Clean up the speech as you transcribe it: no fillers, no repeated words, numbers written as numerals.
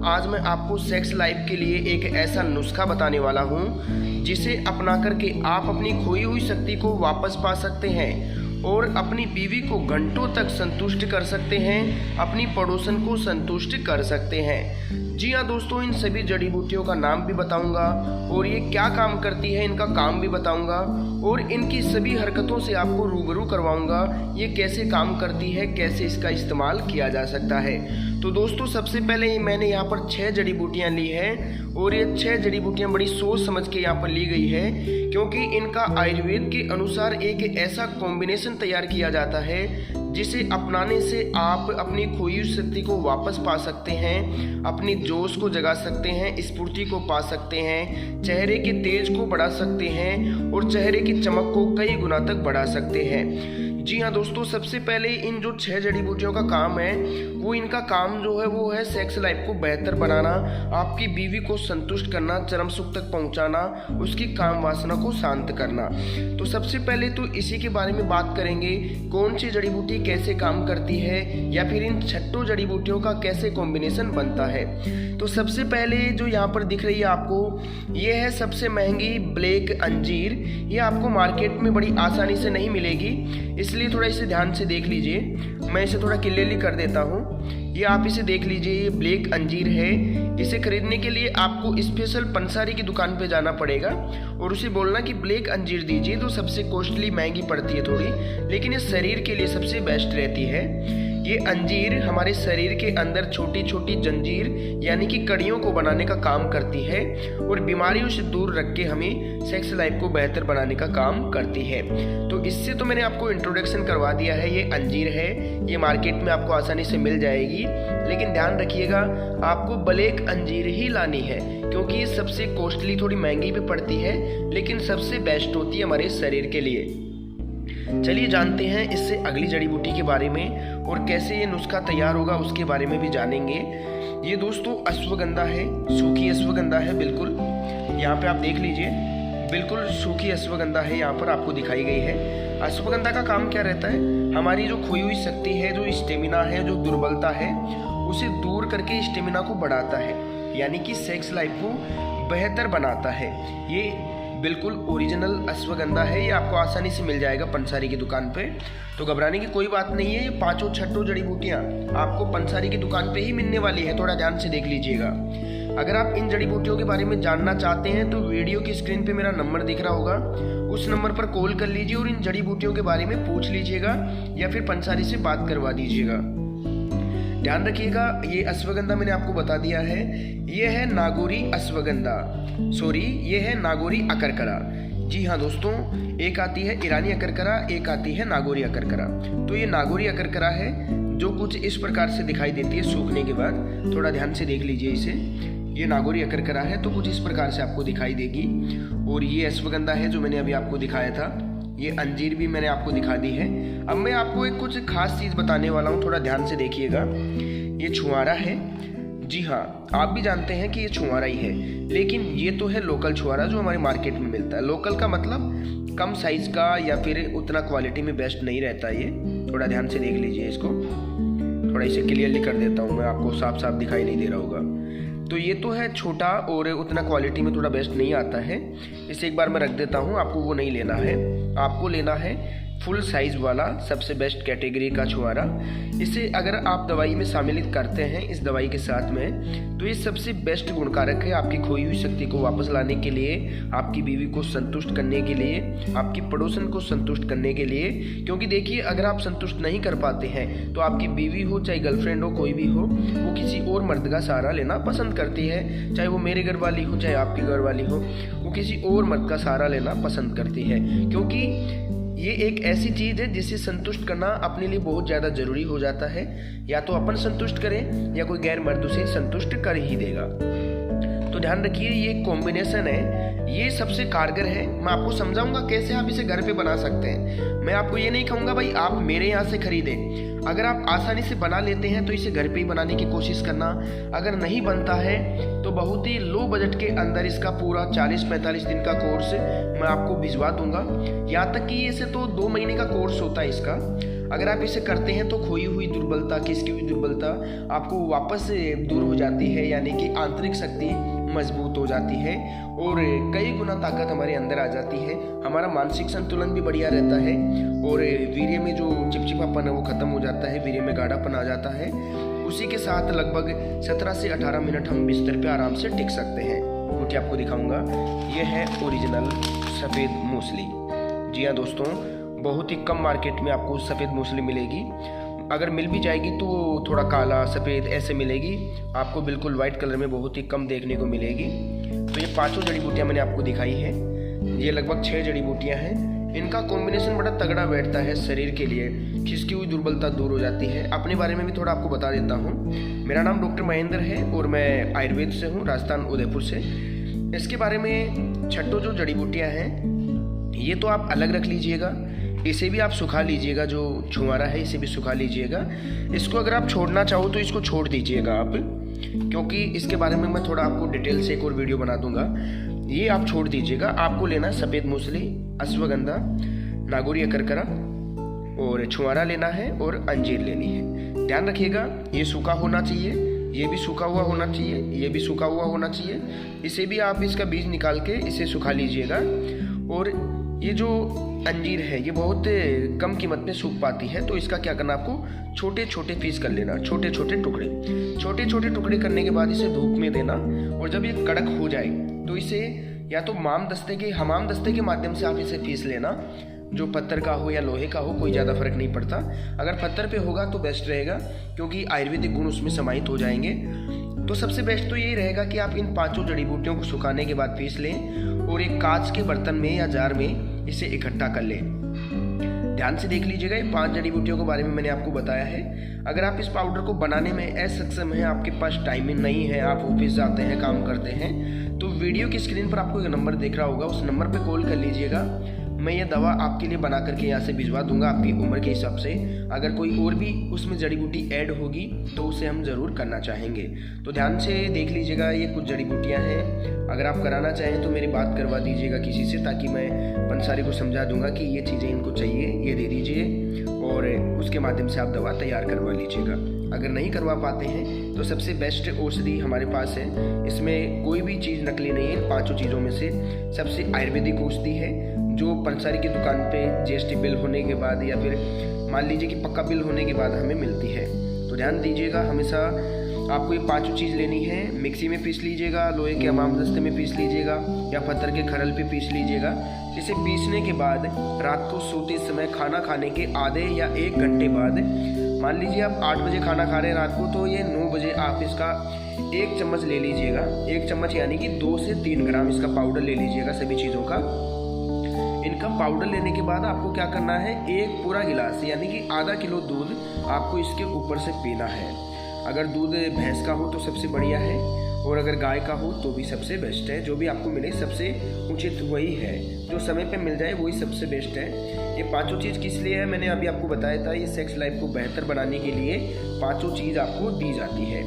आज मैं आपको सेक्स लाइफ के लिए एक ऐसा नुस्खा बताने वाला हूँ जिसे अपना करके आप अपनी खोई हुई शक्ति को वापस पा सकते हैं और अपनी बीवी को घंटों तक संतुष्ट कर सकते हैं, अपनी पड़ोसन को संतुष्ट कर सकते हैं। जी हाँ दोस्तों, इन सभी जड़ी बूटियों का नाम भी बताऊंगा और ये क्या काम करती है इनका काम भी बताऊंगा और इनकी सभी हरकतों से आपको रूबरू करवाऊंगा ये कैसे काम करती है, कैसे इसका इस्तेमाल किया जा सकता है। तो दोस्तों सबसे पहले मैंने यहाँ पर 6 जड़ी बूटियाँ ली हैं और ये 6 जड़ी बूटियाँ बड़ी सोच समझ के यहाँ पर ली गई है, क्योंकि इनका आयुर्वेद के अनुसार एक ऐसा कॉम्बिनेशन तैयार किया जाता है जिसे अपनाने से आप अपनी खोई हुई शक्ति को वापस पा सकते हैं, अपनी जोश को जगा सकते हैं, स्फूर्ति को पा सकते हैं, चेहरे के तेज को बढ़ा सकते हैं और चेहरे की चमक को कई गुना तक बढ़ा सकते हैं। जी हाँ दोस्तों, सबसे पहले इन जो 6 जड़ी बूटियों का काम है वो इनका काम जो है वो है सेक्स लाइफ को बेहतर बनाना, आपकी बीवी को संतुष्ट करना, चरम सुख तक पहुंचाना, उसकी काम वासना को शांत करना। तो सबसे पहले तो इसी के बारे में बात करेंगे, कौन सी जड़ी बूटी कैसे काम करती है या फिर इन 6 जड़ी बूटियों का कैसे कॉम्बिनेशन बनता है। तो सबसे पहले जो यहाँ पर दिख रही है आपको, ये है सबसे महंगी ब्लैक अंजीर। ये आपको मार्केट में बड़ी आसानी से नहीं मिलेगी, इसलिए थोड़ा इसे ध्यान से देख लीजिए। मैं इसे थोड़ा क्लियरली कर देता हूँ। ये आप इसे देख लीजिए, ये ब्लैक अंजीर है। इसे खरीदने के लिए आपको स्पेशल पंसारी की दुकान पे जाना पड़ेगा और उसे बोलना कि ब्लैक अंजीर दीजिए। तो सबसे कॉस्टली महंगी पड़ती है थोड़ी, लेकिन ये शरीर के लिए सबसे बेस्ट रहती है। ये अंजीर हमारे शरीर के अंदर छोटी छोटी जंजीर यानी कि कड़ियों को बनाने का काम करती है और बीमारियों से दूर रख के हमें सेक्स लाइफ को बेहतर बनाने का काम करती है। तो इससे तो मैंने आपको इंट्रोडक्शन करवा दिया है। ये अंजीर है, ये मार्केट में आपको आसानी से मिल जाएगी, लेकिन ध्यान रखिएगा आपको ब्लैक अंजीर ही लानी है, क्योंकि ये सबसे कॉस्टली थोड़ी महंगी भी पड़ती है, लेकिन सबसे बेस्ट होती है हमारे शरीर के लिए। चलिए जानते हैं इससे अगली जड़ी बूटी के बारे में और कैसे ये नुस्खा तैयार होगा उसके बारे में भी जानेंगे। ये दोस्तों अश्वगंधा है, सूखी अश्वगंधा है। बिल्कुल यहाँ पे आप देख लीजिए, बिल्कुल सूखी अश्वगंधा है, यहाँ पर आपको दिखाई गई है। अश्वगंधा का काम क्या रहता है, हमारी जो खोई हुई शक्ति है, जो स्टेमिना है, जो दुर्बलता है, उसे दूर करके स्टेमिना को बढ़ाता है, यानी कि सेक्स लाइफ को बेहतर बनाता है। ये बिल्कुल ओरिजिनल अश्वगंधा है, ये आपको आसानी से मिल जाएगा पंसारी की दुकान पे। तो घबराने की कोई बात नहीं है, ये 5 जड़ी बूटियाँ आपको पंसारी की दुकान पे ही मिलने वाली है। थोड़ा ध्यान से देख लीजिएगा। अगर आप इन जड़ी बूटियों के बारे में जानना चाहते हैं तो वीडियो की स्क्रीन पे मेरा नंबर दिख रहा होगा, उस नंबर पर कॉल कर लीजिए और इन जड़ी बूटियों के बारे में पूछ लीजिएगा या फिर पंसारी से बात करवा दीजिएगा। ध्यान रखिएगा, ये अश्वगंधा मैंने आपको बता दिया है, ये है नागौरी अश्वगंधा, सॉरी ये है नागौरी अकरकरा। जी हाँ दोस्तों, एक आती है ईरानी अकरकरा, एक आती है नागौरी अकरकरा। तो ये नागौरी अकरकरा है जो कुछ इस प्रकार से दिखाई देती है सूखने के बाद। थोड़ा ध्यान से देख लीजिए इसे, ये नागौरी अकरकरा है तो कुछ इस प्रकार से आपको दिखाई देगी। और ये अश्वगंधा है जो मैंने अभी आपको दिखाया था, ये अंजीर भी मैंने आपको दिखा दी है। अब मैं आपको एक कुछ खास चीज़ बताने वाला हूँ, थोड़ा ध्यान से देखिएगा। ये छुआरा है, जी हाँ आप भी जानते हैं कि ये छुआरा ही है, लेकिन ये तो है लोकल छुआरा जो हमारे मार्केट में मिलता है। लोकल का मतलब कम साइज़ का या फिर उतना क्वालिटी में बेस्ट नहीं रहता ये। थोड़ा ध्यान से देख लीजिए इसको, थोड़ा इसे क्लियरली कर देता हूँ मैं, आपको साफ साफ दिखाई नहीं दे रहा होगा। तो ये तो है छोटा और उतना क्वालिटी में थोड़ा बेस्ट नहीं आता है। इसे एक बार मैं रख देता हूँ, आपको वो नहीं लेना है, आपको लेना है फुल साइज़ वाला सबसे बेस्ट कैटेगरी का छुआरा। इसे अगर आप दवाई में शामिल करते हैं इस दवाई के साथ में, तो ये सबसे बेस्ट गुणकारक है आपकी खोई हुई शक्ति को वापस लाने के लिए, आपकी बीवी को संतुष्ट करने के लिए, आपकी पड़ोसन को संतुष्ट करने के लिए। क्योंकि देखिए अगर आप संतुष्ट नहीं कर पाते हैं तो आपकी बीवी हो चाहे गर्लफ्रेंड हो कोई भी हो, वो किसी और मर्द का सहारा लेना पसंद करती है, चाहे वो मेरे घर वाली हो चाहे आपकी घर वाली हो, वो किसी और मर्द का सहारा लेना पसंद करती है। क्योंकि ये एक ऐसी चीज़ है जिसे संतुष्ट करना अपने लिए बहुत ज़्यादा ज़रूरी हो जाता है। या तो अपन संतुष्ट करें या कोई गैर मर्द उसे संतुष्ट कर ही देगा। तो ध्यान रखिए, ये कॉम्बिनेशन है, ये सबसे कारगर है। मैं आपको समझाऊंगा कैसे आप इसे घर पे बना सकते हैं। मैं आपको ये नहीं कहूँगा भाई आप मेरे यहाँ से खरीदें। अगर आप आसानी से बना लेते हैं तो इसे घर पे ही बनाने की कोशिश करना। अगर नहीं बनता है तो बहुत ही लो बजट के अंदर इसका पूरा 40-45 दिन का कोर्स मैं आपको भिजवा दूंगा। यहाँ तक कि इसे तो 2 महीने का कोर्स होता है इसका। अगर आप इसे करते हैं तो खोई हुई दुर्बलता, खिसकी हुई दुर्बलता आपको वापस से दूर हो जाती है, यानी कि आंतरिक शक्ति मजबूत हो जाती है और कई गुना ताकत हमारे अंदर आ जाती है। हमारा मानसिक संतुलन भी बढ़िया रहता है और वीर्य में जो चिपचिपापन है वो खत्म हो जाता है, वीर्य में गाढ़ापन आ जाता है। उसी के साथ लगभग 17 से 18 मिनट हम बिस्तर पे आराम से टिक सकते हैं। क्योंकि आपको दिखाऊंगा, ये है ओरिजिनल सफ़ेद मूसली। जी हाँ दोस्तों, बहुत ही कम मार्केट में आपको सफ़ेद मूसली मिलेगी। अगर मिल भी जाएगी तो थोड़ा काला सफ़ेद ऐसे मिलेगी, आपको बिल्कुल वाइट कलर में बहुत ही कम देखने को मिलेगी। तो ये 5 जड़ी बूटियाँ मैंने आपको दिखाई हैं, ये लगभग 6 जड़ी बूटियाँ हैं। इनका कॉम्बिनेशन बड़ा तगड़ा बैठता है शरीर के लिए, खिसकी हुई दुर्बलता दूर हो जाती है। अपने बारे में भी थोड़ा आपको बता देता हूँ। मेरा नाम डॉक्टर महेंद्र है और मैं आयुर्वेद से हूँ, राजस्थान उदयपुर से। इसके बारे में 6 जो जड़ी बूटियाँ हैं ये तो आप अलग रख लीजिएगा, इसे भी आप सुखा लीजिएगा, जो छुआरा है इसे भी सुखा लीजिएगा। इसको अगर आप छोड़ना चाहो तो इसको छोड़ दीजिएगा आप, क्योंकि इसके बारे में मैं थोड़ा आपको डिटेल से एक और वीडियो बना दूंगा। ये आप छोड़ दीजिएगा। आपको लेना सफ़ेद मूसली, अश्वगंधा, नागौरी अकरकरा और छुआरा लेना है और अंजीर लेनी है। ध्यान रखिएगा, ये सूखा होना चाहिए, ये भी सूखा हुआ होना चाहिए, ये भी सूखा हुआ होना चाहिए। इसे भी आप इसका बीज निकाल के इसे सुखा लीजिएगा। और ये जो अंजीर है ये बहुत कम कीमत में सूख पाती है, तो इसका क्या करना, आपको छोटे छोटे पीस कर लेना, छोटे छोटे टुकड़े करने के बाद इसे धूप में देना। और जब ये कड़क हो जाए तो इसे या तो हमाम दस्ते के माध्यम से आप इसे पीस लेना, जो पत्थर का हो या लोहे का हो, कोई ज़्यादा फर्क नहीं पड़ता। अगर पत्थर पे होगा तो बेस्ट रहेगा, क्योंकि आयुर्वेदिक गुण उसमें समाहित हो जाएंगे। तो सबसे बेस्ट तो यही रहेगा कि आप इन 5 जड़ी बूटियों को सुखाने के बाद पीस लें और एक कांच के बर्तन में या जार में इसे इकट्ठा कर लें। ध्यान से देख लीजिएगा, ये 5 जड़ी बूटियों के बारे में मैंने आपको बताया है। अगर आप इस पाउडर को बनाने में असक्षम हैं, आपके पास टाइमिंग नहीं है, आप ऑफिस जाते हैं, काम करते हैं, तो वीडियो की स्क्रीन पर आपको एक नंबर दिख रहा होगा, उस नंबर पर कॉल कर लीजिएगा। मैं ये दवा आपके लिए बना करके यहाँ से भिजवा दूंगा आपकी उम्र के हिसाब से। अगर कोई और भी उसमें जड़ी बूटी ऐड होगी तो उसे हम ज़रूर करना चाहेंगे। तो ध्यान से देख लीजिएगा, ये कुछ जड़ी बूटियाँ हैं। अगर आप कराना चाहें तो मेरी बात करवा दीजिएगा किसी से, ताकि मैं पंसारी को समझा दूंगा कि ये चीज़ें इनको चाहिए, ये दे दीजिए और उसके माध्यम से आप दवा तैयार करवा लीजिएगा। अगर नहीं करवा पाते हैं तो सबसे बेस्ट औषधि हमारे पास है, इसमें कोई भी चीज़ नकली नहीं है। इन 5 चीज़ों में से सबसे आयुर्वेदिक औषधि है, जो पंसारी की दुकान पे जीएसटी बिल होने के बाद या फिर मान लीजिए कि पक्का बिल होने के बाद हमें मिलती है। तो ध्यान दीजिएगा, हमेशा आपको ये 5 चीज़ लेनी है। मिक्सी में पीस लीजिएगा, लोहे के हमाम दस्ते में पीस लीजिएगा या पत्थर के खरल पे पीस लीजिएगा। इसे पीसने के बाद रात को सोते समय खाना खाने के आधे या 1 घंटे बाद, मान लीजिए आप 8 बजे खाना खा रहे हैं रात को, तो ये 9 बजे आप इसका 1 चम्मच ले लीजिएगा। 1 चम्मच यानी कि 2 से 3 ग्राम इसका पाउडर ले लीजिएगा सभी चीज़ों का। इनका पाउडर लेने के बाद आपको क्या करना है, एक पूरा गिलास यानी कि आधा किलो दूध आपको इसके ऊपर से पीना है। अगर दूध भैंस का हो तो सबसे बढ़िया है, और अगर गाय का हो तो भी सबसे बेस्ट है। जो भी आपको मिले सबसे उचित वही है, जो समय पे मिल जाए वही सबसे बेस्ट है। ये 5 चीज़ किस लिए है मैंने अभी आपको बताया था, ये सेक्स लाइफ को बेहतर बनाने के लिए 5 चीज़ आपको दी जाती है।